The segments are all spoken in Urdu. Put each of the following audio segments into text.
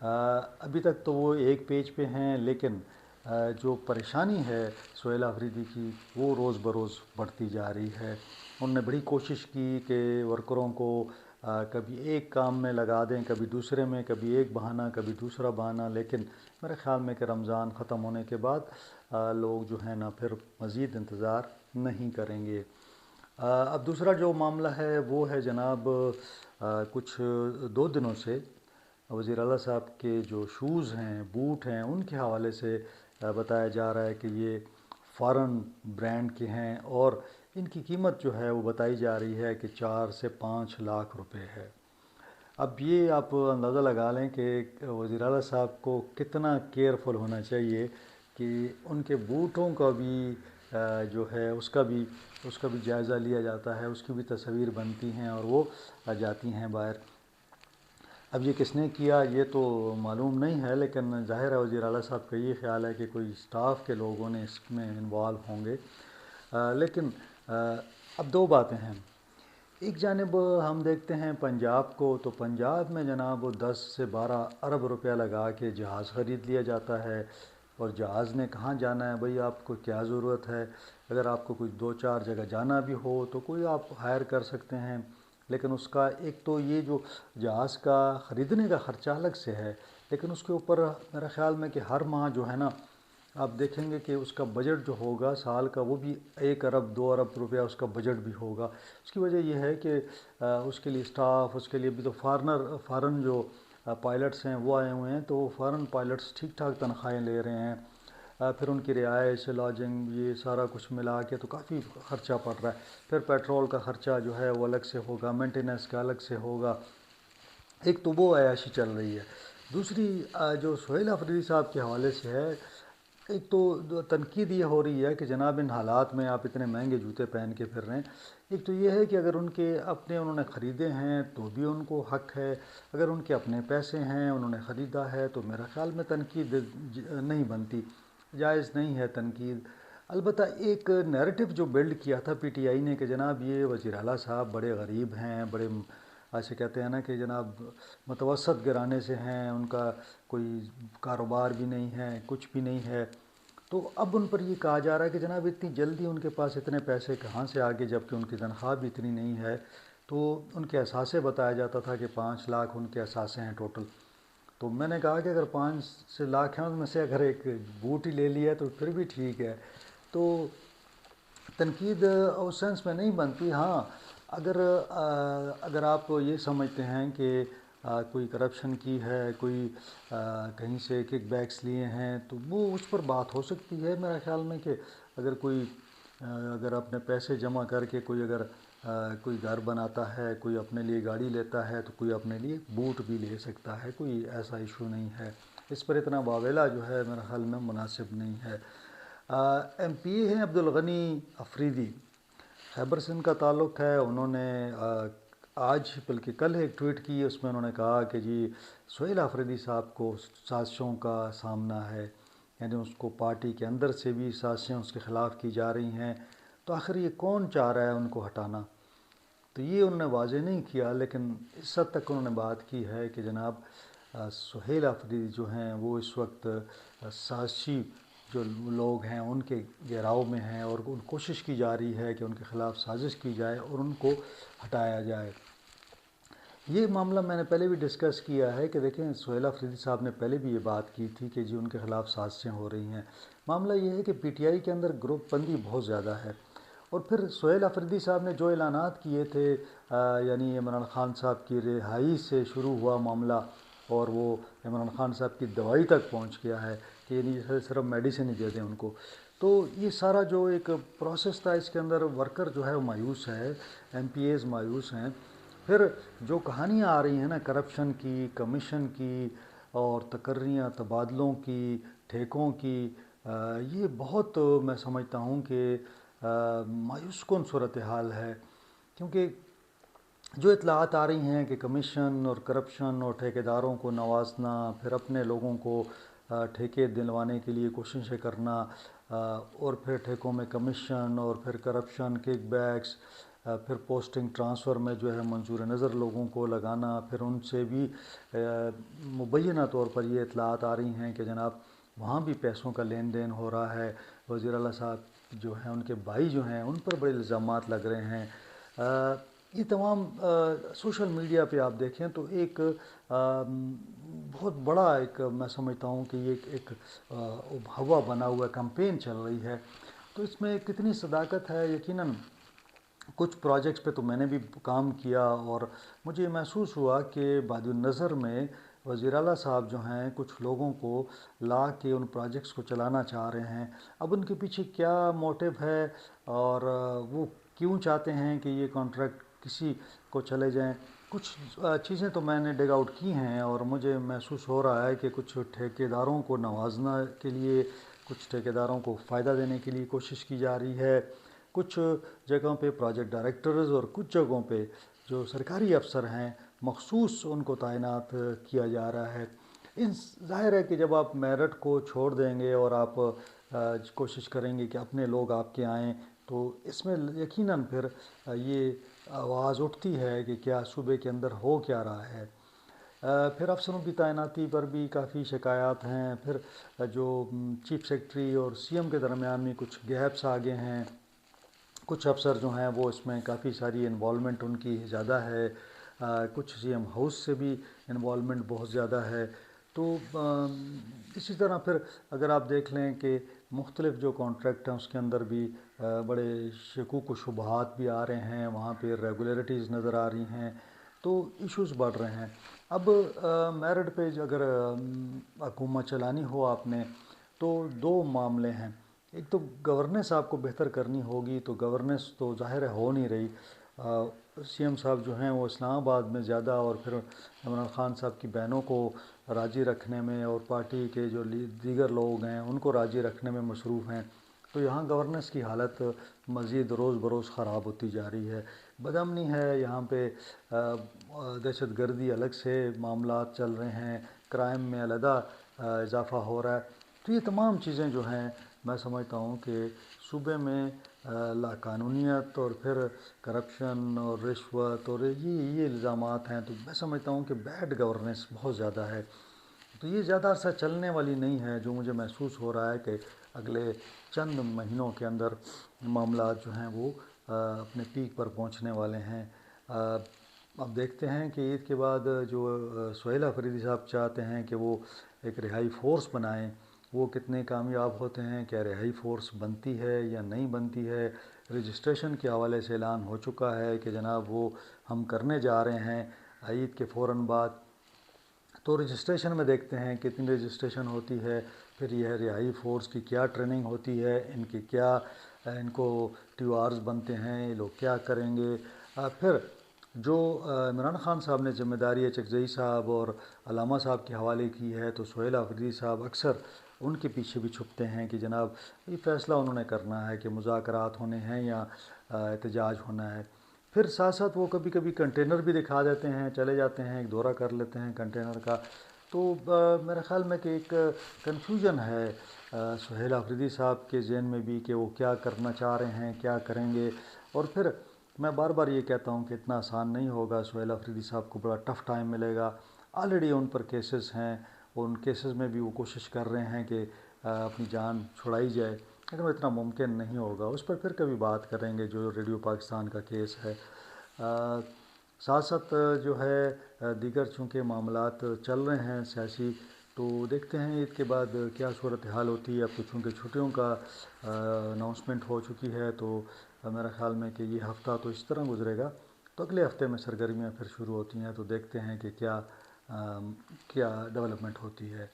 ابھی تک تو وہ ایک پیج پہ ہیں، لیکن جو پریشانی ہے سہیل آفریدی کی وہ روز بروز بڑھتی جا رہی ہے۔ انہوں نے بڑی کوشش کی کہ ورکروں کو کبھی ایک کام میں لگا دیں، کبھی دوسرے میں، کبھی ایک بہانہ کبھی دوسرا بہانہ، لیکن میرے خیال میں کہ رمضان ختم ہونے کے بعد لوگ جو ہیں نا پھر مزید انتظار نہیں کریں گے۔ اب دوسرا جو معاملہ ہے وہ ہے جناب، کچھ 2 دنوں سے وزیر اعلیٰ صاحب کے جو شوز ہیں، بوٹ ہیں، ان کے حوالے سے بتایا جا رہا ہے کہ یہ فارن برانڈ کے ہیں، اور ان کی قیمت جو ہے وہ بتائی جا رہی ہے کہ 4 سے 5 لاکھ روپے ہے۔ اب یہ آپ اندازہ لگا لیں کہ وزیر اعلیٰ صاحب کو کتنا کیئرفل ہونا چاہیے کہ ان کے بوٹوں کا بھی جو ہے اس کا بھی جائزہ لیا جاتا ہے، اس کی بھی تصاویر بنتی ہیں اور وہ جاتی ہیں باہر۔ اب یہ کس نے کیا یہ تو معلوم نہیں ہے، لیکن ظاہر ہے وزیر اعلیٰ صاحب کا یہ خیال ہے کہ کوئی اسٹاف کے لوگوں نے اس میں انوالو ہوں گے۔ لیکن اب 2 باتیں ہیں۔ ایک جانب ہم دیکھتے ہیں پنجاب کو، تو پنجاب میں جناب 10 سے 12 ارب روپیہ لگا کے جہاز خرید لیا جاتا ہے، اور جہاز نے کہاں جانا ہے بھئی، آپ کو کیا ضرورت ہے؟ اگر آپ کو کوئی 2-4 جگہ جانا بھی ہو تو کوئی آپ ہائر کر سکتے ہیں، لیکن اس کا ایک تو یہ جو جہاز کا خریدنے کا خرچہ الگ سے ہے، لیکن اس کے اوپر میرا خیال میں کہ ہر ماہ جو ہے نا آپ دیکھیں گے کہ اس کا بجٹ جو ہوگا سال کا وہ بھی 1 ارب 2 ارب روپیہ اس کا بجٹ بھی ہوگا۔ اس کی وجہ یہ ہے کہ اس کے لیے اسٹاف، اس کے لیے بھی تو فارن جو پائلٹس ہیں وہ آئے ہوئے ہیں، تو وہ فارن پائلٹس ٹھیک ٹھاک تنخواہیں لے رہے ہیں، پھر ان کی رہائش، لاجنگ، یہ سارا کچھ ملا کے تو کافی خرچہ پڑ رہا ہے۔ پھر پیٹرول کا خرچہ جو ہے وہ الگ سے ہوگا، مینٹیننس کا الگ سے ہوگا۔ ایک تو وہ عیاشی چل رہی ہے۔ دوسری جو سہیل آفریدی صاحب کے حوالے سے ہے، ایک تو تنقید یہ ہو رہی ہے کہ جناب ان حالات میں آپ اتنے مہنگے جوتے پہن کے پھر رہے ہیں۔ ایک تو یہ ہے کہ اگر ان کے اپنے انہوں نے خریدے ہیں تو بھی ان کو حق ہے، اگر ان کے اپنے پیسے ہیں انہوں نے خریدا ہے تو میرا خیال میں تنقید نہیں بنتی، جائز نہیں ہے تنقید۔ البتہ ایک نیریٹو جو بلڈ کیا تھا پی ٹی آئی نے کہ جناب یہ وزیر اعلیٰ صاحب بڑے غریب ہیں، بڑے ایسے کہتے ہیں نا کہ جناب متوسط گھرانے سے ہیں، ان کا کوئی کاروبار بھی نہیں ہے، کچھ بھی نہیں ہے، تو اب ان پر یہ کہا جا رہا ہے کہ جناب اتنی جلدی ان کے پاس اتنے پیسے کہاں سے آگے، جب کہ ان کی تنخواہ بھی اتنی نہیں ہے۔ تو ان کے اثاثے بتایا جاتا تھا کہ 5 لاکھ ان کے اثاثے ہیں ٹوٹل۔ تو میں نے کہا کہ اگر 5 لاکھ ہیں ان میں سے اگر ایک بوٹ ہی لے لیا تو پھر بھی ٹھیک ہے۔ تو تنقید اس سینس میں نہیں بنتی۔ ہاں اگر آپ یہ سمجھتے ہیں کہ کوئی کرپشن کی ہے، کوئی کہیں سے کک بیکس لیے ہیں، تو وہ اس پر بات ہو سکتی ہے میرا خیال میں کہ اگر کوئی اگر اپنے پیسے جمع کر کے کوئی گھر بناتا ہے، کوئی اپنے لیے گاڑی لیتا ہے، تو کوئی اپنے لیے بوٹ بھی لے سکتا ہے، کوئی ایسا ایشو نہیں ہے۔ اس پر اتنا واویلا جو ہے میرا خیال میں مناسب نہیں ہے۔ ایم پی اے ہیں عبدالغنی افریدی، خیبر سندھ کا تعلق ہے۔ انہوں نے آج بلکہ کل ایک ٹویٹ کی، اس میں انہوں نے کہا کہ جی سہیل آفریدی صاحب کو سازشوں کا سامنا ہے، یعنی اس کو پارٹی کے اندر سے بھی سازشیں اس کے خلاف کی جا رہی ہیں، تو آخر یہ کون چاہ رہا ہے ان کو ہٹانا؟ تو یہ انہوں نے واضح نہیں کیا، لیکن اس حد تک انہوں نے بات کی ہے کہ جناب سہیل آفریدی جو ہیں وہ اس وقت سازشی جو لوگ ہیں ان کے گھیراؤ میں ہیں، اور کوشش کی جا رہی ہے کہ ان کے خلاف سازش کی جائے اور ان کو ہٹایا جائے۔ یہ معاملہ میں نے پہلے بھی ڈسکس کیا ہے کہ دیکھیں سہیل آفریدی صاحب نے پہلے بھی یہ بات کی تھی کہ جی ان کے خلاف سازشیں ہو رہی ہیں۔ معاملہ یہ ہے کہ پی ٹی آئی کے اندر گروپ بندی بہت زیادہ ہے، اور پھر سہیل آفریدی صاحب نے جو اعلانات کیے تھے، یعنی عمران خان صاحب کی رہائی سے شروع ہوا معاملہ، اور وہ عمران خان صاحب کی دوائی تک پہنچ گیا ہے کہ یعنی صرف میڈیسن ہی دے دیں ان کو، تو یہ سارا جو ایک پروسیس تھا اس کے اندر ورکر جو ہے وہ مایوس ہے، ایم پی ایز مایوس ہیں۔ پھر جو کہانیاں آ رہی ہیں نا کرپشن کی، کمیشن کی، اور تقرریاں تبادلوں کی، ٹھیکوں کی، یہ بہت میں سمجھتا ہوں کہ مایوس کن صورتحال ہے، کیونکہ جو اطلاعات آ رہی ہیں کہ کمیشن اور کرپشن اور ٹھیکیداروں کو نوازنا، پھر اپنے لوگوں کو ٹھیکے دلوانے کے لیے کوششیں کرنا، اور پھر ٹھیکوں میں کمیشن اور پھر کرپشن، کک بیکس، پھر پوسٹنگ ٹرانسفر میں جو ہے منظور نظر لوگوں کو لگانا، پھر ان سے بھی مبینہ طور پر یہ اطلاعات آ رہی ہیں کہ جناب وہاں بھی پیسوں کا لین دین ہو رہا ہے۔ وزیر اعلیٰ صاحب جو ہیں ان کے بھائی جو ہیں ان پر بڑے الزامات لگ رہے ہیں۔ یہ تمام سوشل میڈیا پہ آپ دیکھیں تو ایک بہت بڑا ایک میں سمجھتا ہوں کہ یہ ایک ہوا بنا ہوا کمپین چل رہی ہے۔ تو اس میں کتنی صداقت ہے، یقیناً کچھ پروجیکٹس پہ تو میں نے بھی کام کیا اور مجھے یہ محسوس ہوا کہ بادی النظر میں وزیر اعلیٰ صاحب جو ہیں کچھ لوگوں کو لا کے ان پروجیکٹس کو چلانا چاہ رہے ہیں۔ اب ان کے پیچھے کیا موٹیو ہے اور وہ کیوں چاہتے ہیں کہ یہ کانٹریکٹ کسی کو چلے جائیں، کچھ چیزیں تو میں نے ڈگ آؤٹ کی ہیں اور مجھے محسوس ہو رہا ہے کہ کچھ ٹھیکیداروں کو نوازنا کے لیے، کچھ ٹھیکیداروں کو فائدہ دینے کے لیے کوشش کی جا رہی ہے، کچھ جگہوں پہ پروجیکٹ ڈائریکٹرز اور کچھ جگہوں پہ جو سرکاری افسر ہیں مخصوص ان کو تعینات کیا جا رہا ہے۔ ظاہر ہے کہ جب آپ میرٹ کو چھوڑ دیں گے اور آپ کوشش کریں گے کہ اپنے لوگ آپ کے آئیں تو اس میں یقیناً پھر یہ آواز اٹھتی ہے کہ کیا صوبے کے اندر ہو کیا رہا ہے۔ پھر افسروں کی تعیناتی پر بھی کافی شکایات ہیں، پھر جو چیف سیکرٹری اور سی ایم کے درمیان میں کچھ گیپس آگے ہیں، کچھ افسر جو ہیں وہ اس میں کافی ساری انوالومنٹ ان کی زیادہ ہے، کچھ سی ایم ہاؤس سے بھی انوالومنٹ بہت زیادہ ہے۔ تو اسی طرح پھر اگر آپ دیکھ لیں کہ مختلف جو کانٹریکٹ ہیں اس کے اندر بھی بڑے شکوک و شبہات بھی آ رہے ہیں، وہاں پہ ریگولیرٹیز نظر آ رہی ہیں، تو ایشوز بڑھ رہے ہیں۔ اب میرٹ پہ اگر حکومت چلانی ہو آپ نے تو دو معاملے ہیں، ایک تو گورننس آپ کو بہتر کرنی ہوگی، تو گورننس تو ظاہر ہے ہو نہیں رہی۔ سی ایم صاحب جو ہیں وہ اسلام آباد میں زیادہ اور پھر عمران خان صاحب کی بہنوں کو راضی رکھنے میں اور پارٹی کے جو دیگر لوگ ہیں ان کو راضی رکھنے میں مصروف ہیں، تو یہاں گورننس کی حالت مزید روز بروز خراب ہوتی جا رہی ہے، بدامنی ہے، یہاں پہ دہشت گردی الگ سے معاملات چل رہے ہیں، کرائم میں علیحدہ اضافہ ہو رہا ہے۔ تو یہ تمام چیزیں جو ہیں میں سمجھتا ہوں کہ صوبے میں لا قانونیت اور پھر کرپشن اور رشوت اور یہ الزامات ہیں، تو میں سمجھتا ہوں کہ بیڈ گورننس بہت زیادہ ہے۔ تو یہ زیادہ عرصہ چلنے والی نہیں ہے، جو مجھے محسوس ہو رہا ہے کہ اگلے چند مہینوں کے اندر معاملات جو ہیں وہ اپنے پیک پر پہنچنے والے ہیں۔ اب دیکھتے ہیں کہ عید کے بعد جو سہیل آفریدی صاحب چاہتے ہیں کہ وہ ایک رہائی فورس بنائیں، وہ کتنے کامیاب ہوتے ہیں، کیا رہائی فورس بنتی ہے یا نہیں بنتی ہے۔ رجسٹریشن کے حوالے سے اعلان ہو چکا ہے کہ جناب وہ ہم کرنے جا رہے ہیں عید کے فوراً بعد، تو رجسٹریشن میں دیکھتے ہیں کتنی رجسٹریشن ہوتی ہے، پھر یہ رہائی فورس کی کیا ٹریننگ ہوتی ہے، ان کی کیا ان کو ٹیو آرز بنتے ہیں، یہ لوگ کیا کریں گے۔ پھر جو عمران خان صاحب نے ذمہ داری چکزئی صاحب اور علامہ صاحب کے حوالے کی ہے، تو سہیل آفریدی صاحب اکثر ان کے پیچھے بھی چھپتے ہیں کہ جناب یہ فیصلہ انہوں نے کرنا ہے کہ مذاکرات ہونے ہیں یا احتجاج ہونا ہے۔ پھر ساتھ ساتھ وہ کبھی کبھی کنٹینر بھی دکھا دیتے ہیں، چلے جاتے ہیں ایک دورہ کر لیتے ہیں کنٹینر کا، تو میرے خیال میں کہ ایک کنفیوژن ہے سہیل آفریدی صاحب کے ذہن میں بھی کہ وہ کیا کرنا چاہ رہے ہیں، کیا کریں گے۔ اور پھر میں بار بار یہ کہتا ہوں کہ اتنا آسان نہیں ہوگا، سہیل آفریدی صاحب کو بڑا ٹف ٹائم ملے گا، آلریڈی ان پر کیسز ہیں، ان کیسز میں بھی وہ کوشش کر رہے ہیں کہ اپنی جان چھڑائی جائے، لیکن وہ اتنا ممکن نہیں ہوگا، اس پر پھر کبھی بات کریں گے جو ریڈیو پاکستان کا کیس ہے۔ ساتھ ساتھ جو ہے دیگر چونکہ معاملات چل رہے ہیں سیاسی، تو دیکھتے ہیں عید کے بعد کیا صورتحال ہوتی ہے۔ اب تو چونکہ چھٹیوں کا اناؤنسمنٹ ہو چکی ہے، تو میرا خیال میں کہ یہ ہفتہ تو اس طرح گزرے گا، تو اگلے ہفتے میں سرگرمیاں پھر شروع ہوتی ہیں، تو دیکھتے ہیں کہ کیا ڈیولپمنٹ ہوتی ہے۔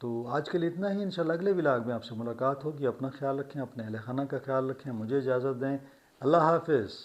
تو آج کے لیے اتنا ہی، انشاءاللہ اگلے ولاگ میں آپ سے ملاقات ہوگی۔ اپنا خیال رکھیں، اپنے اہل خانہ کا خیال رکھیں، مجھے اجازت دیں، اللہ حافظ۔